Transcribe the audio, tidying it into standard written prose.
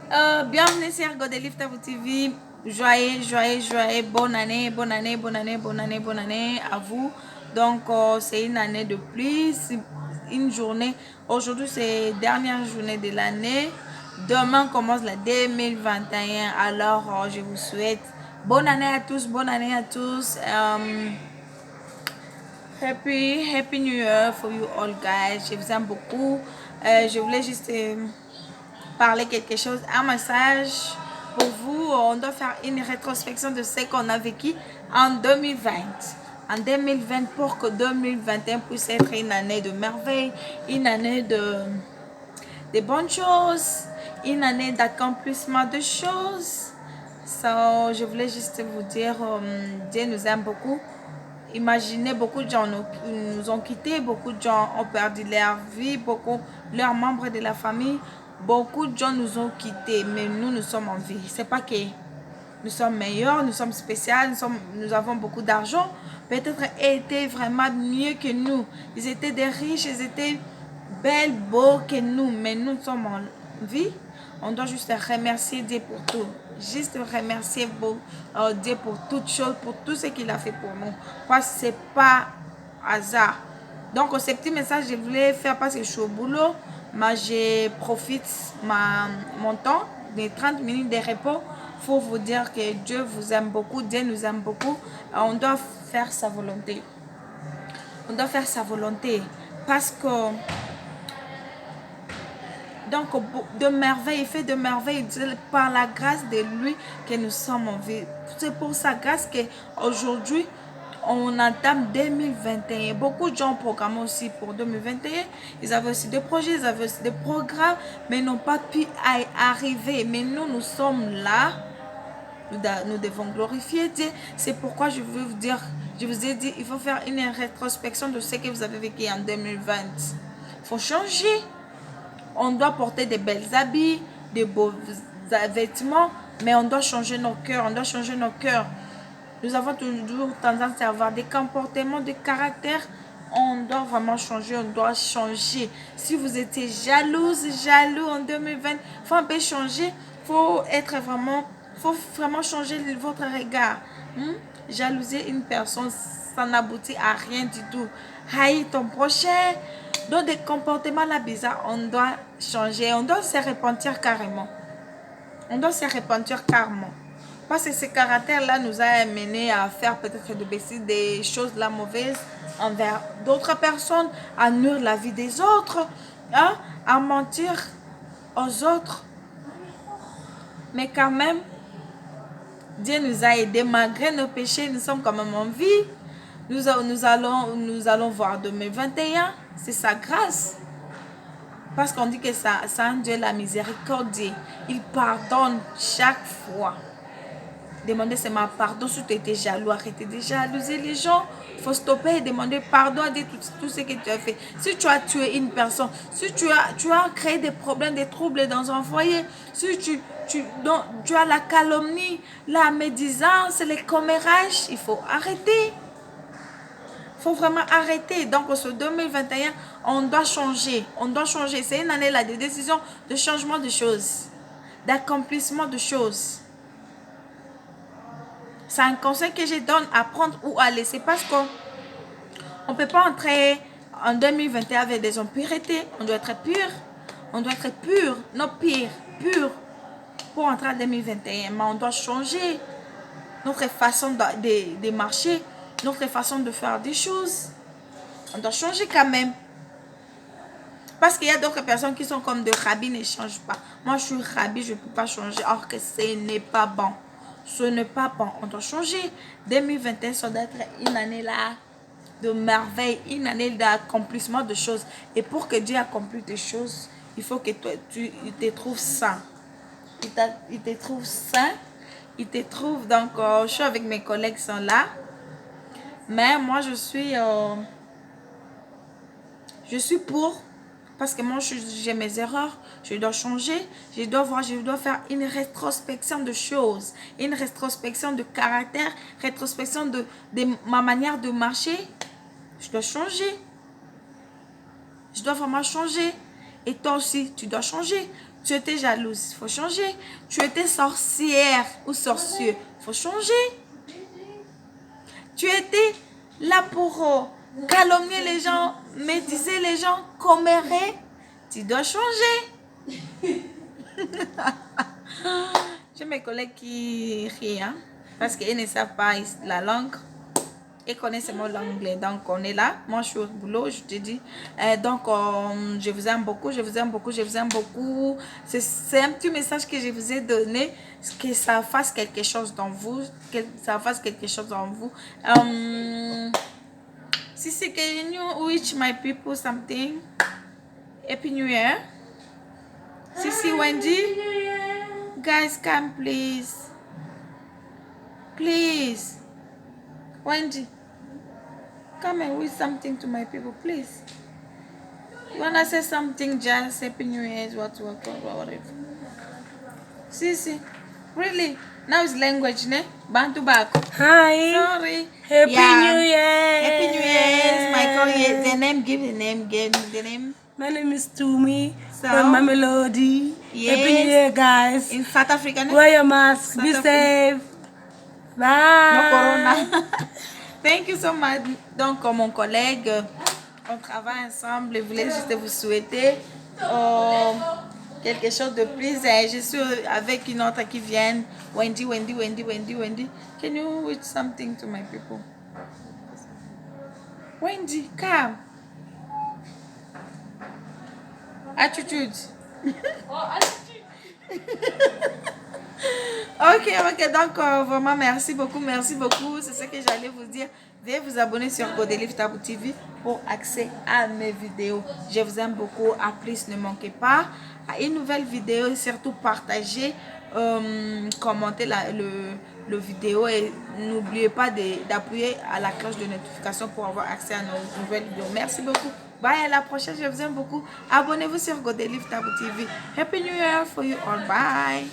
Bienvenue sur Godelive TV. Joyeux. Bonne année, bonne année, bonne année, bonne année, bonne année à vous. Donc, c'est une année de plus, une journée. Aujourd'hui, c'est la dernière journée de l'année. Demain commence la 2021. Alors, je vous souhaite bonne année à tous, bonne année à tous. Happy New Year for you all guys. Je vous aime beaucoup. Je voulais juste parler quelque chose, un message pour vous. On doit faire une rétrospection de ce qu'on a vécu en 2020. En 2020 pour que 2021 puisse être une année de merveille, une année de bonnes choses, une année d'accomplissement de choses. So, je voulais juste vous dire, Dieu nous aime beaucoup. Imaginez, beaucoup de gens nous ont quittés, beaucoup de gens ont perdu leur vie, beaucoup leurs membres de la famille, beaucoup de gens nous ont quittés, mais nous sommes en vie. C'est pas que nous sommes meilleurs, nous sommes spéciaux, nous avons beaucoup d'argent. Peut-être étaient vraiment mieux que nous. Ils étaient des riches, ils étaient belles, beaux que nous, mais nous sommes en vie. On doit juste remercier Dieu pour tout. Juste remercier Dieu pour toutes choses, pour tout ce qu'il a fait pour nous. Parce que ce n'est pas hasard. Donc, ce petit message, je voulais faire parce que je suis au boulot. Mais je profite mon temps, des 30 minutes de repos, pour vous dire que Dieu vous aime beaucoup, Dieu nous aime beaucoup. On doit faire sa volonté. On doit faire sa volonté. Parce que donc, de merveille, il fait de merveille par la grâce de lui que nous sommes en vie. C'est pour sa grâce qu'aujourd'hui, on entame 2021. Beaucoup de gens programment aussi pour 2021. Ils avaient aussi des projets, ils avaient aussi des programmes, mais n'ont pas pu y arriver. Mais nous sommes là. Nous devons glorifier Dieu. C'est pourquoi je veux vous dire, je vous ai dit, il faut faire une rétrospection de ce que vous avez vécu en 2020. Il faut changer. On doit porter des belles habits, des beaux vêtements, mais on doit changer nos cœurs, on doit changer nos cœurs. Nous avons toujours tendance à avoir des comportements de caractère. On doit vraiment changer, on doit changer. Si vous étiez jaloux en 2020, il faut un peu changer. Faut vraiment changer votre regard. Jalouser une personne, ça n'aboutit à rien du tout. Haïr ton prochain. Donc des comportements là bizarres, on doit changer. On doit se repentir carrément. On doit se repentir carrément. Parce que ce caractère-là nous a amené à faire peut-être des choses là mauvaises envers d'autres personnes, à nuire la vie des autres, hein, à mentir aux autres. Mais quand même, Dieu nous a aidés malgré nos péchés, nous sommes quand même en vie. Nous allons voir 2021, c'est sa grâce. Parce qu'on dit que ça un Dieu la miséricorde. Il pardonne chaque fois. Demandez seulement pardon si tu étais jaloux. Arrêtez de jalouser les gens. Il faut stopper et demander pardon à tout ce que tu as fait. Si tu as tué une personne, si tu as créé des problèmes, des troubles dans un foyer, si tu as la calomnie, la médisance, les commérages, il faut arrêter. Il faut vraiment arrêter. Donc, ce 2021, on doit changer. On doit changer. C'est une année là de décisions, de changement de choses, d'accomplissement de choses. C'est un conseil que je donne à prendre ou à laisser parce qu'on ne peut pas entrer en 2021 avec des impuretés. On doit être pur. On doit être pur, non pire, pur pour entrer en 2021. Mais on doit changer notre façon de marcher, notre façon de faire des choses. On doit changer quand même. Parce qu'il y a d'autres personnes qui sont comme de Rabbi ne changent pas. Moi, je suis Rabbi, je ne peux pas changer. Or que ce n'est pas bon. Ce n'est pas bon. On doit changer. 2021, ça doit être une année là de merveille, une année d'accomplissement de choses. Et pour que Dieu accomplisse des choses, il faut que tu te trouves sain. Il te trouve sain. Il te trouve, donc, je suis avec mes collègues qui sont là. Mais moi, je suis pour, parce que moi j'ai mes erreurs, je dois changer, je dois faire une rétrospection de choses, une rétrospection de caractère, rétrospection de ma manière de marcher. Je dois changer, je dois vraiment changer. Et toi aussi, tu dois changer. Tu étais jalouse, il faut changer. Tu étais sorcière ou sorcieux, il faut changer. Tu étais là pour calomnier les gens, médiser les gens, commérer. Tu dois changer. J'ai mes collègues qui rient, hein, parce qu'ils ne savent pas la langue. Ils connaissent seulement l'anglais. Donc, on est là. Moi, je suis au boulot, je te dis. Donc, je vous aime beaucoup, je vous aime beaucoup, je vous aime beaucoup. C'est un petit message que je vous ai donné. Que ça fasse quelque chose dans vous. Que ça fasse quelque chose dans vous. Sisi, can you wish my people something? Happy New Year. Sisi, Wendy. Guys, come please. Please. Wendy. Come and wish something to my people, please. You wanna say something, just Happy New Year, whatever. See, really? Now it's language, ne? Bantu back. Hi. Sorry. Happy New Year. Happy New Year. My God, the name, give the name. My name is Tumi So, from Mamelodi. Yes. Happy New Year, guys. In South Africa, ne? Wear your mask. South Be Africa. safe. Bye. No corona. Thank you so much. Donc, mon collègue, on travaille ensemble. Je voulais juste vous souhaiter quelque chose de plus. Je suis avec une autre qui vient. Wendy. Can you wish something to my people? Wendy, come. Attitude. Ok, donc vraiment merci beaucoup. C'est ce que j'allais vous dire. Veuillez vous abonner sur Godelive Tabou TV pour accès à mes vidéos. Je vous aime beaucoup. À plus, ne manquez pas à une nouvelle vidéo et surtout partagez, commentez le vidéo et n'oubliez pas d'appuyer à la cloche de notification pour avoir accès à nos nouvelles vidéos. Merci beaucoup. Bye, à la prochaine. Je vous aime beaucoup. Abonnez-vous sur Godelive Tabou TV. Happy New Year for you all. Bye.